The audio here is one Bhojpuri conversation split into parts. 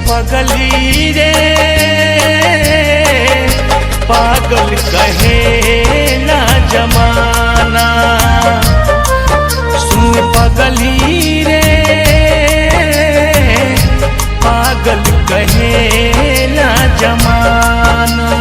पगली रे पागल कहे ना जमाना। सुन पगली रे पागल कहे ना जमाना।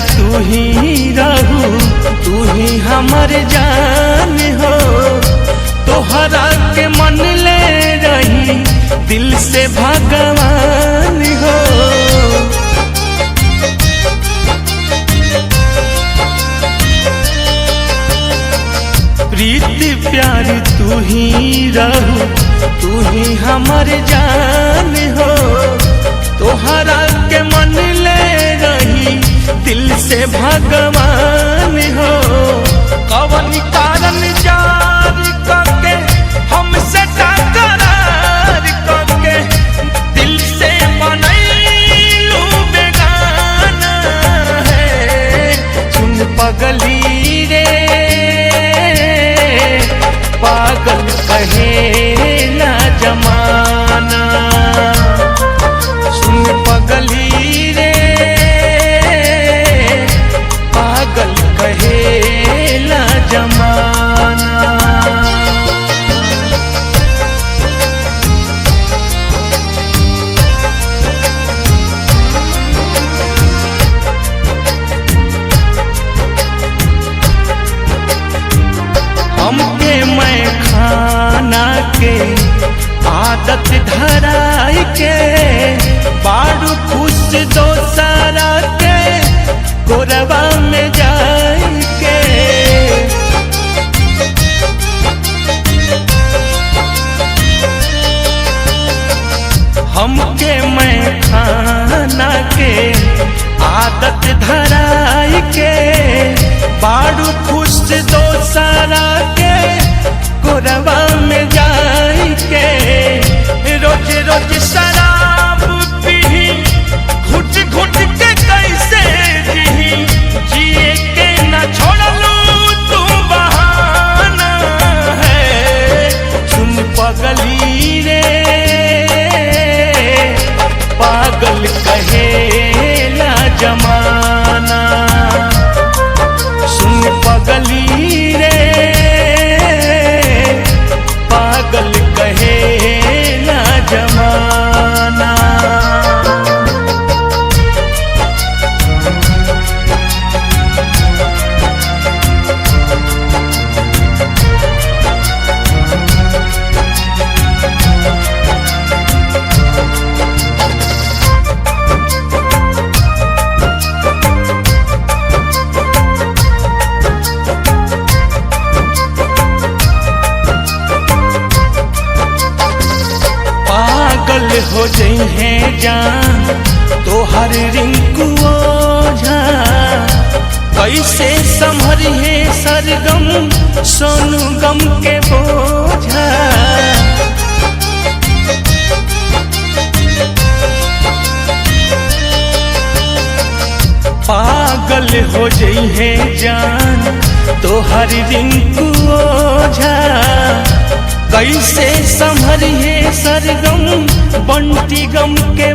तू ही रहू तू ही हमर जान हो, तोहरा के मन ले रही दिल से भगवान हो। प्रीति प्यार तू ही रहू तू ही हमर जान हो, तोहरा के मन ले रही दिल से भगवान हो। कवन कारण जार करके हमसे टकरार करके दिल से बनैलू बेगाना है। सुन पगली रे पागल कहे ना जमाना। सुन पगली रे पागल कहे ना जमाना। हमके मैं खाना के आदत धराई के बारू खुश दोसरा के गोरबा में जाए के। हमके मैं खाना के आदत धराई के बारू खुश दोसरा के गोरबा में जाए के। रोज रोज शराब पी घुट घुट के कैसे जी जिए के न छोड़लू तू बहाना है। सुन पगली रे पागल कहे ना जमाना। सुन पगली रे पागल कहे ना जमाना। हो जई है जान तो हर रिंकू ओझा, कैसे संभरी है सरगम सोनू गम के बोझा। पागल हो जई है जान तो हर रिंकू ओझा, कैसे संभरी है सरगम बंटी गम के